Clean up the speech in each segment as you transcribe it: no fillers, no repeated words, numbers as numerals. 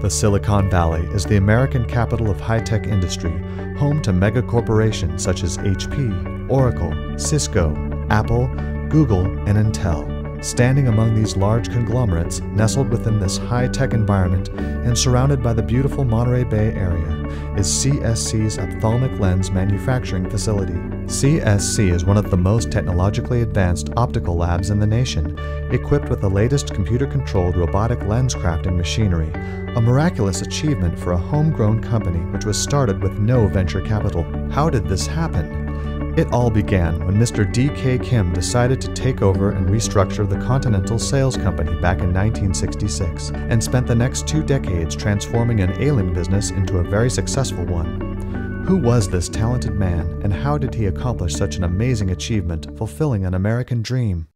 The Silicon Valley is the American capital of high-tech industry, home to mega corporations such as HP, Oracle, Cisco, Apple, Google, and Intel. Standing among these large conglomerates, nestled within this high-tech environment and surrounded by the beautiful Monterey Bay area, is CSC's ophthalmic lens manufacturing facility. CSC is one of the most technologically advanced optical labs in the nation, equipped with the latest computer-controlled robotic lens crafting machinery, a miraculous achievement for a homegrown company which was started with no venture capital. How did this happen? It all began when Mr. D.K. Kim decided to take over and restructure the Continental Sales Company back in 1966 and spent the next 2 decades transforming an ailing business into a very successful one. Who was this talented man, and how did he accomplish such an amazing achievement, fulfilling an American dream?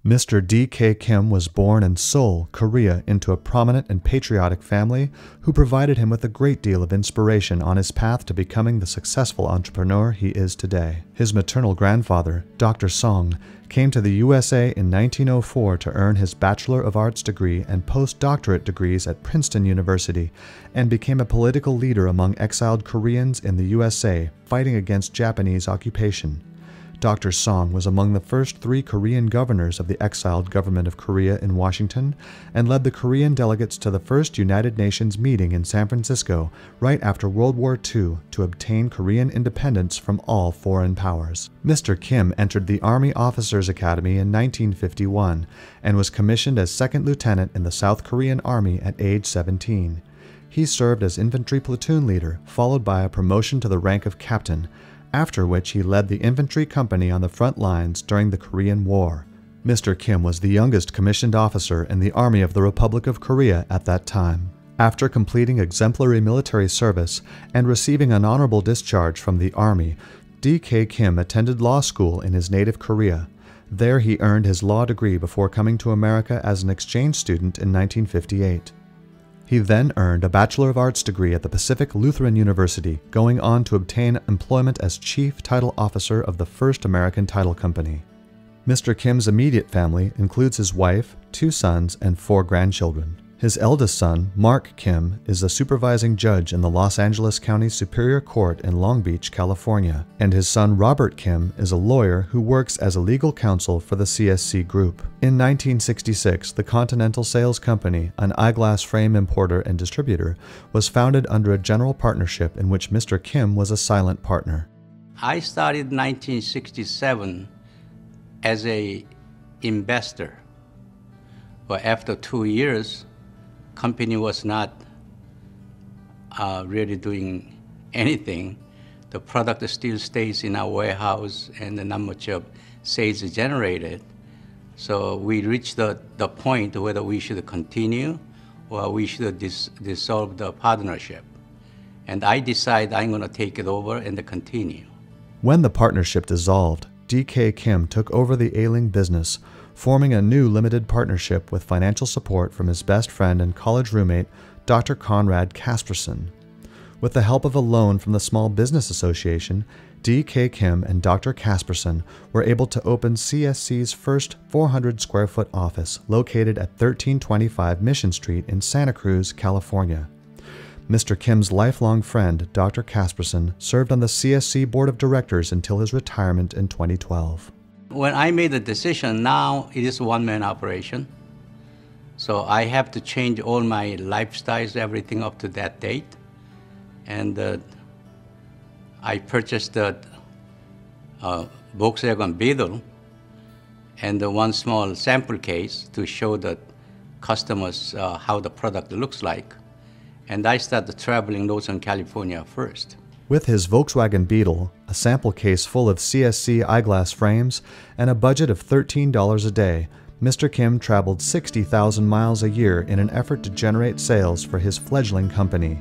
Mr. D.K. Kim was born in Seoul, Korea, into a prominent and patriotic family who provided him with a great deal of inspiration on his path to becoming the successful entrepreneur he is today. His maternal grandfather, Dr. Song, came to the USA in 1904 to earn his Bachelor of Arts degree and postdoctorate degrees at Princeton University, and became a political leader among exiled Koreans in the USA fighting against Japanese occupation. Dr. Song was among the first 3 Korean governors of the exiled government of Korea in Washington and led the Korean delegates to the first United Nations meeting in San Francisco right after World War II to obtain Korean independence from all foreign powers. Mr. Kim entered the Army Officers Academy in 1951 and was commissioned as second lieutenant in the South Korean Army at age 17. He served as infantry platoon leader, followed by a promotion to the rank of captain, after which he led the infantry company on the front lines during the Korean War. Mr. Kim was the youngest commissioned officer in the Army of the Republic of Korea at that time. After completing exemplary military service and receiving an honorable discharge from the Army, D.K. Kim attended law school in his native Korea. There he earned his law degree before coming to America as an exchange student in 1958. He then earned a Bachelor of Arts degree at the Pacific Lutheran University, going on to obtain employment as Chief Title Officer of the First American Title Company. Mr. Kim's immediate family includes his wife, 2 sons, and 4 grandchildren. His eldest son, Mark Kim, is a supervising judge in the Los Angeles County Superior Court in Long Beach, California, and his son Robert Kim is a lawyer who works as a legal counsel for the CSC Group. In 1966, the Continental Sales Company, an eyeglass frame importer and distributor, was founded under a general partnership in which Mr. Kim was a silent partner. I started in 1967 as an investor, but after 2 years, company was not really doing anything. The product still stays in our warehouse and not much of sales is generated. So we reached the point whether we should continue or we should dissolve the partnership. And I decided I'm going to take it over and continue. When the partnership dissolved, D.K. Kim took over the ailing business, forming a new limited partnership with financial support from his best friend and college roommate, Dr. Conrad Casperson. With the help of a loan from the Small Business Association, D.K. Kim and Dr. Casperson were able to open CSC's first 400-square-foot office located at 1325 Mission Street in Santa Cruz, California. Mr. Kim's lifelong friend, Dr. Casperson, served on the CSC Board of Directors until his retirement in 2012. When I made the decision, now it is a one-man operation. So I have to change all my lifestyles, everything up to that date. And I purchased the Volkswagen Beetle and one small sample case to show the customers how the product looks like. And I started traveling Northern California first. With his Volkswagen Beetle, a sample case full of CSC eyeglass frames, and a budget of $13 a day, Mr. Kim traveled 60,000 miles a year in an effort to generate sales for his fledgling company.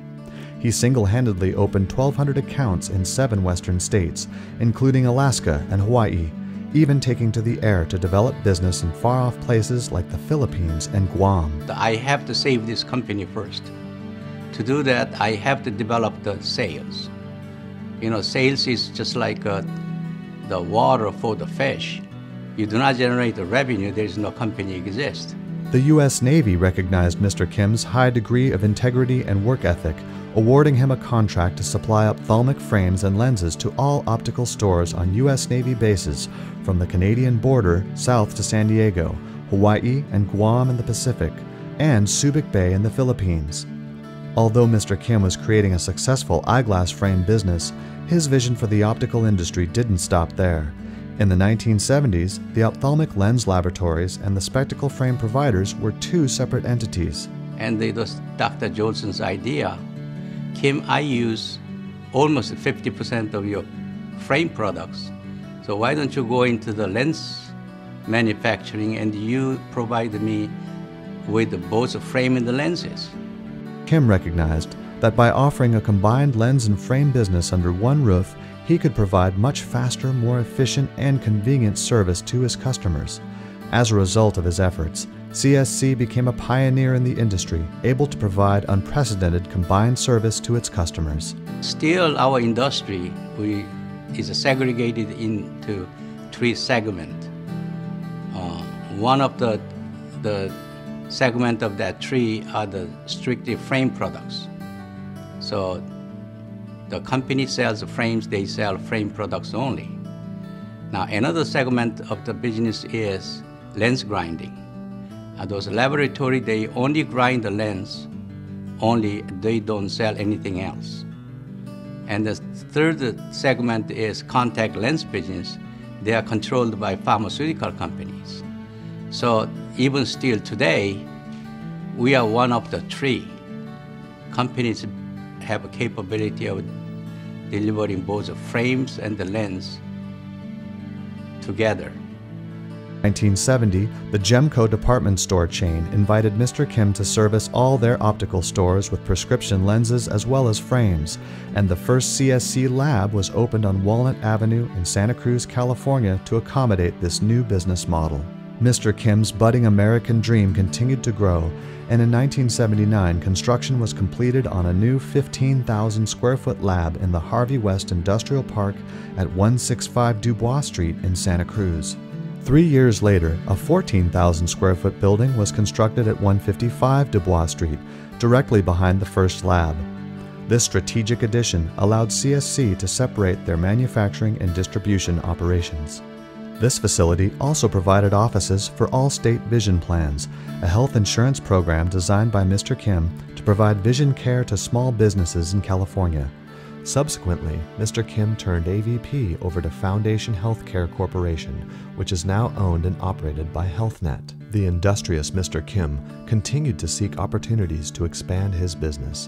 He single-handedly opened 1,200 accounts in 7 western states, including Alaska and Hawaii, even taking to the air to develop business in far-off places like the Philippines and Guam. I have to save this company first. To do that, I have to develop the sales. You know, sales is just like the water for the fish. You do not generate the revenue, there is no company exist. The U.S. Navy recognized Mr. Kim's high degree of integrity and work ethic, awarding him a contract to supply ophthalmic frames and lenses to all optical stores on U.S. Navy bases from the Canadian border south to San Diego, Hawaii and Guam in the Pacific, and Subic Bay in the Philippines. Although Mr. Kim was creating a successful eyeglass frame business, his vision for the optical industry didn't stop there. In the 1970s, the ophthalmic lens laboratories and the spectacle frame providers were two separate entities. And it was Dr. Johnson's idea. Kim, I use almost 50% of your frame products. So why don't you go into the lens manufacturing and you provide me with both frame and the lenses? Kim recognized that by offering a combined lens and frame business under one roof, he could provide much faster, more efficient, and convenient service to his customers. As a result of his efforts, CSC became a pioneer in the industry, able to provide unprecedented combined service to its customers. Still, our industry is segregated into three segments. One of the segment of that tree are the strictly frame products. So the company sells frames, they sell frame products only. Now another segment of the business is lens grinding. Those laboratory, they only grind the lens, only they don't sell anything else. And the third segment is contact lens business. They are controlled by pharmaceutical companies. So even still today, we are one of the three. Companies have a capability of delivering both the frames and the lens together. In 1970, the Gemco department store chain invited Mr. Kim to service all their optical stores with prescription lenses as well as frames, and the first CSC lab was opened on Walnut Avenue in Santa Cruz, California to accommodate this new business model. Mr. Kim's budding American dream continued to grow, and in 1979 construction was completed on a new 15,000 square foot lab in the Harvey West Industrial Park at 165 Dubois Street in Santa Cruz. 3 years later, a 14,000 square foot building was constructed at 155 Dubois Street, directly behind the first lab. This strategic addition allowed CSC to separate their manufacturing and distribution operations. This facility also provided offices for Allstate Vision Plans, a health insurance program designed by Mr. Kim to provide vision care to small businesses in California. Subsequently, Mr. Kim turned AVP over to Foundation Healthcare Corporation, which is now owned and operated by HealthNet. The industrious Mr. Kim continued to seek opportunities to expand his business.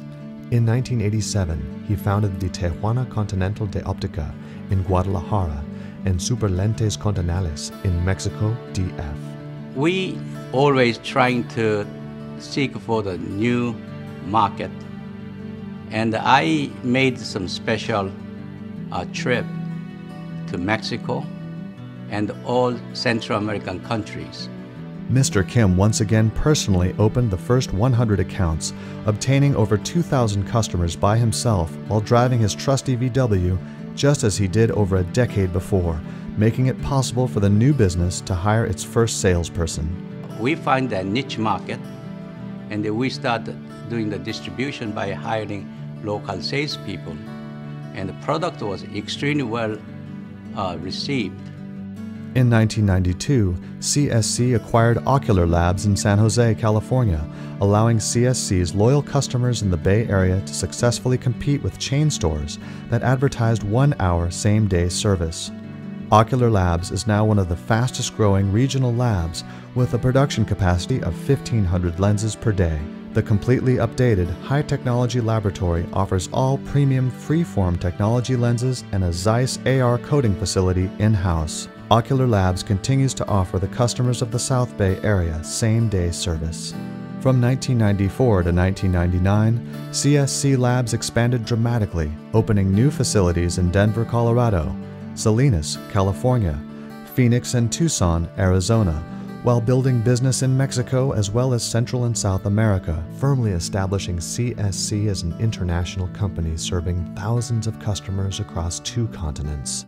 In 1987, he founded the Tijuana Continental de Optica in Guadalajara and Superlentes Continentales in Mexico, DF. We always trying to seek for the new market. And I made some special trip to Mexico and all Central American countries. Mr. Kim once again personally opened the first 100 accounts, obtaining over 2,000 customers by himself while driving his trusty VW, just as he did over a decade before, making it possible for the new business to hire its first salesperson. We find that niche market, and then we start doing the distribution by hiring local salespeople, and the product was extremely well received. In 1992, CSC acquired Ocular Labs in San Jose, California, allowing CSC's loyal customers in the Bay Area to successfully compete with chain stores that advertised 1-hour same-day service. Ocular Labs is now one of the fastest-growing regional labs with a production capacity of 1,500 lenses per day. The completely updated, high-technology laboratory offers all premium freeform technology lenses and a Zeiss AR coating facility in-house. Ocular Labs continues to offer the customers of the South Bay Area same-day service. From 1994 to 1999, CSC Labs expanded dramatically, opening new facilities in Denver, Colorado, Salinas, California, Phoenix and Tucson, Arizona, while building business in Mexico as well as Central and South America, firmly establishing CSC as an international company serving thousands of customers across 2 continents.